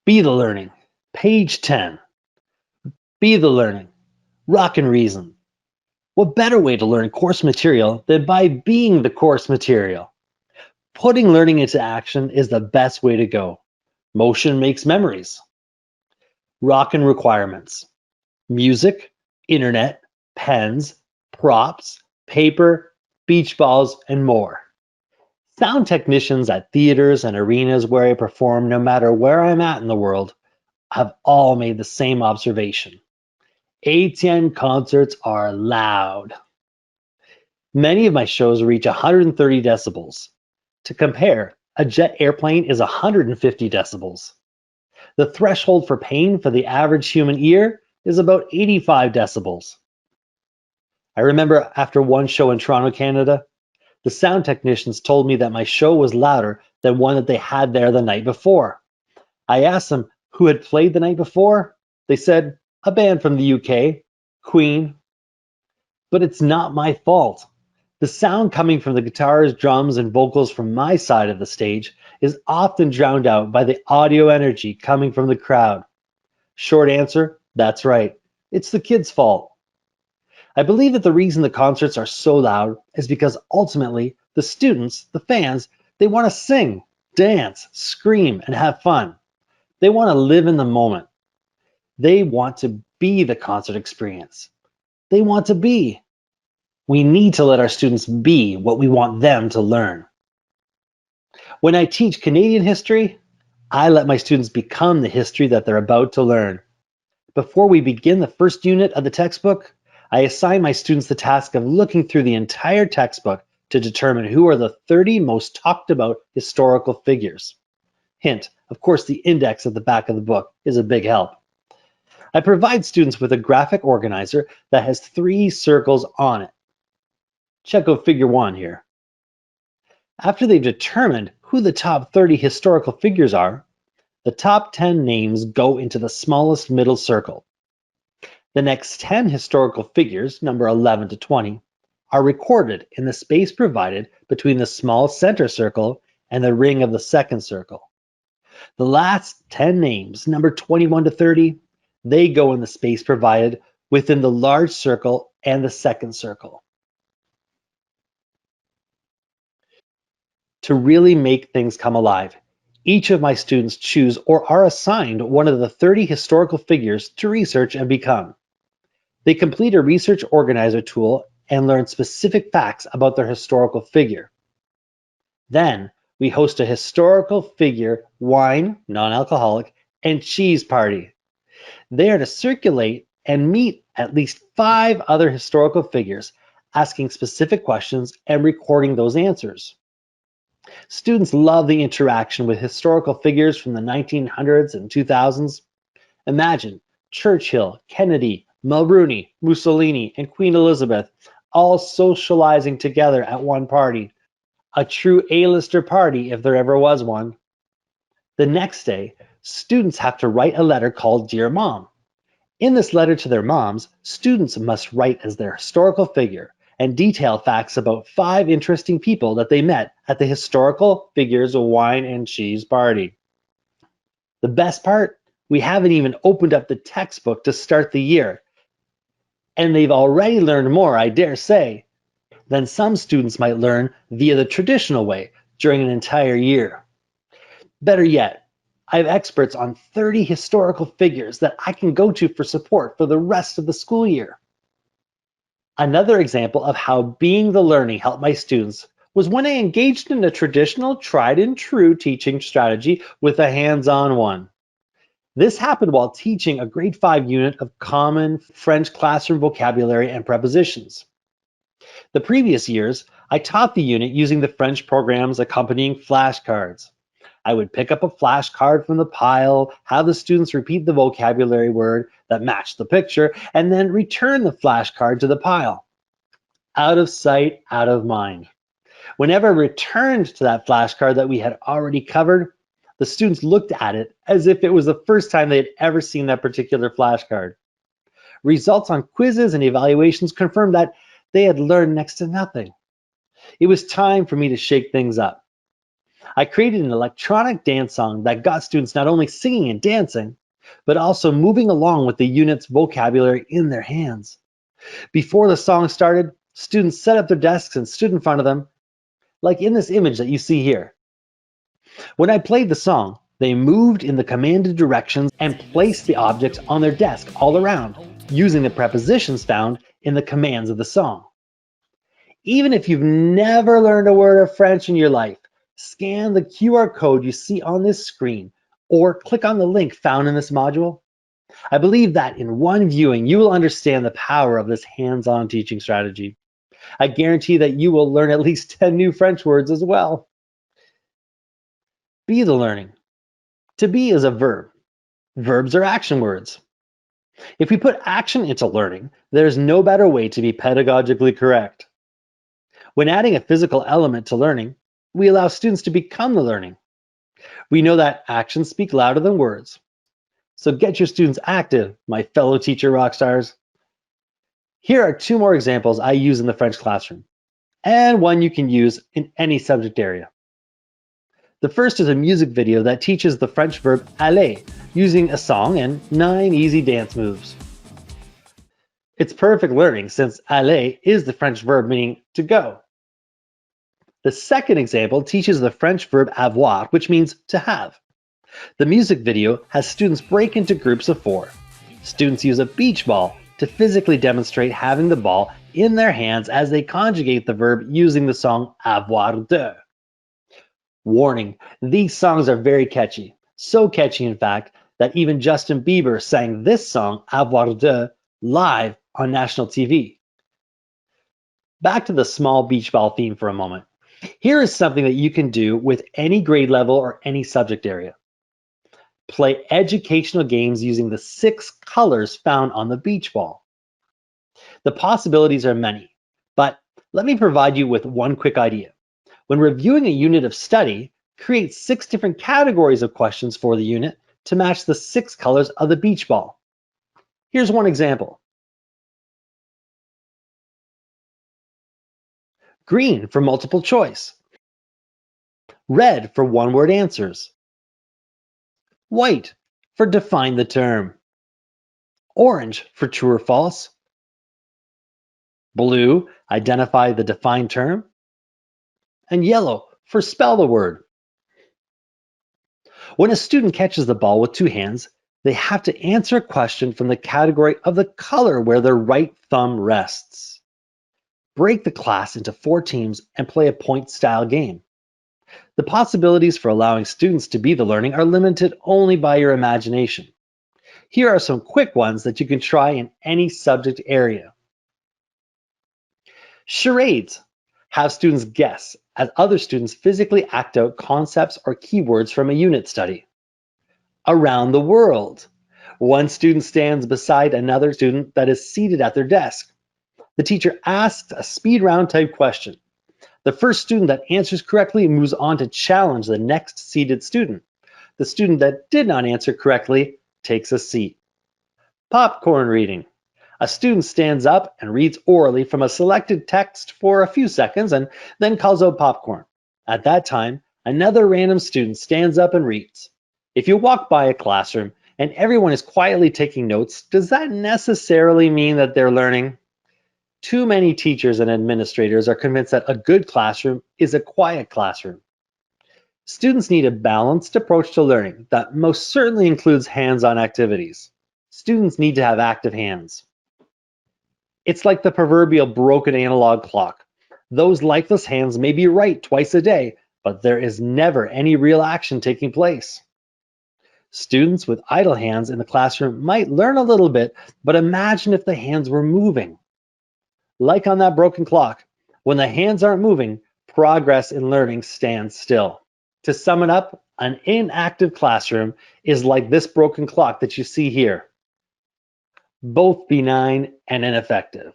Be the Learning. Page 10. Be the Learning. Rock and Reason. What better way to learn course material than by being the course material? Putting learning into action is the best way to go. Motion makes memories. Rock and Requirements. Music, internet, pens, props, paper, beach balls, and more. Sound technicians at theaters and arenas where I perform, no matter where I'm at in the world, have all made the same observation. ATN concerts are loud. Many of my shows reach 130 decibels. To compare, a jet airplane is 150 decibels. The threshold for pain for the average human ear is about 85 decibels. I remember after one show in Toronto, Canada, the sound technicians told me that my show was louder than one that they had there the night before. I asked them who had played the night before. They said, a band from the UK, Queen. But it's not my fault. The sound coming from the guitars, drums, and vocals from my side of the stage is often drowned out by the audio energy coming from the crowd. Short answer, that's right. It's the kids' fault. I believe that the reason the concerts are so loud is because ultimately the students, the fans, they want to sing, dance, scream, and have fun. They want to live in the moment. They want to be the concert experience. They want to be. We need to let our students be what we want them to learn. When I teach Canadian history, I let my students become the history that they're about to learn. Before we begin the first unit of the textbook, I assign my students the task of looking through the entire textbook to determine who are the 30 most talked about historical figures. Hint, of course, the index at the back of the book is a big help. I provide students with a graphic organizer that has 3 circles on it. Check out figure 1 here. After they've determined who the top 30 historical figures are, the top 10 names go into the smallest middle circle. The next 10 historical figures, number 11 to 20, are recorded in the space provided between the small center circle and the ring of the second circle. The last 10 names, number 21 to 30, they go in the space provided within the large circle and the second circle. To really make things come alive, each of my students choose or are assigned one of the 30 historical figures to research and become. They complete a research organizer tool and learn specific facts about their historical figure. Then we host a historical figure wine, non-alcoholic, and cheese party. They are to circulate and meet at least 5 other historical figures, asking specific questions and recording those answers. Students love the interaction with historical figures from the 1900s and 2000s. Imagine Churchill, Kennedy, Mulroney, Mussolini, and Queen Elizabeth all socializing together at one party. A true A-lister party if there ever was one. The next day, students have to write a letter called Dear Mom. In this letter to their moms, students must write as their historical figure and detail facts about 5 interesting people that they met at the historical figures wine and cheese party. The best part? We haven't even opened up the textbook to start the year. And they've already learned more, I dare say, than some students might learn via the traditional way during an entire year. Better yet, I have experts on 30 historical figures that I can go to for support for the rest of the school year. Another example of how being the learning helped my students was when I engaged in a traditional tried and true teaching strategy with a hands-on one. This happened while teaching a grade 5 unit of common French classroom vocabulary and prepositions. The previous years, I taught the unit using the French program's accompanying flashcards. I would pick up a flashcard from the pile, have the students repeat the vocabulary word that matched the picture, and then return the flashcard to the pile. Out of sight, out of mind. Whenever I returned to that flashcard that we had already covered, the students looked at it as if it was the first time they had ever seen that particular flashcard. Results on quizzes and evaluations confirmed that they had learned next to nothing. It was time for me to shake things up. I created an electronic dance song that got students not only singing and dancing, but also moving along with the unit's vocabulary in their hands. Before the song started, students set up their desks and stood in front of them, like in this image that you see here. When I played the song, they moved in the commanded directions and placed the objects on their desk all around, using the prepositions found in the commands of the song. Even if you've never learned a word of French in your life, scan the QR code you see on this screen or click on the link found in this module. I believe that in one viewing, you will understand the power of this hands-on teaching strategy. I guarantee that you will learn at least 10 new French words as well. Be the learning. To be is a verb. Verbs are action words. If we put action into learning, there's no better way to be pedagogically correct. When adding a physical element to learning, we allow students to become the learning. We know that actions speak louder than words. So get your students active, my fellow teacher rock stars. Here are 2 more examples I use in the French classroom, and one you can use in any subject area. The first is a music video that teaches the French verb aller, using a song and 9 easy dance moves. It's perfect learning since aller is the French verb meaning to go. The second example teaches the French verb avoir, which means to have. The music video has students break into groups of 4. Students use a beach ball to physically demonstrate having the ball in their hands as they conjugate the verb using the song avoir deux. Warning, these songs are very catchy. So catchy, in fact, that even Justin Bieber sang this song, Avoir deux, live on national TV. Back to the small beach ball theme for a moment. Here is something that you can do with any grade level or any subject area. Play educational games using the 6 colors found on the beach ball. The possibilities are many, but let me provide you with one quick idea. When reviewing a unit of study, create 6 different categories of questions for the unit to match the 6 colors of the beach ball. Here's one example. Green for multiple choice. Red for one-word answers. White for define the term. Orange for true or false. Blue, identify the defined term. And yellow for spell the word. When a student catches the ball with 2 hands, they have to answer a question from the category of the color where their right thumb rests. Break the class into 4 teams and play a point-style game. The possibilities for allowing students to be the learning are limited only by your imagination. Here are some quick ones that you can try in any subject area. Charades. Have students guess as other students physically act out concepts or keywords from a unit study. Around the world. One student stands beside another student that is seated at their desk. The teacher asks a speed round type question. The first student that answers correctly moves on to challenge the next seated student. The student that did not answer correctly takes a seat. Popcorn reading. A student stands up and reads orally from a selected text for a few seconds and then calls out popcorn. At that time, another random student stands up and reads. If you walk by a classroom and everyone is quietly taking notes, does that necessarily mean that they're learning? Too many teachers and administrators are convinced that a good classroom is a quiet classroom. Students need a balanced approach to learning that most certainly includes hands-on activities. Students need to have active hands. It's like the proverbial broken analog clock. Those lifeless hands may be right twice a day, but there is never any real action taking place. Students with idle hands in the classroom might learn a little bit, but imagine if the hands were moving. Like on that broken clock, when the hands aren't moving, progress in learning stands still. To sum it up, an inactive classroom is like this broken clock that you see here. Both benign and ineffective.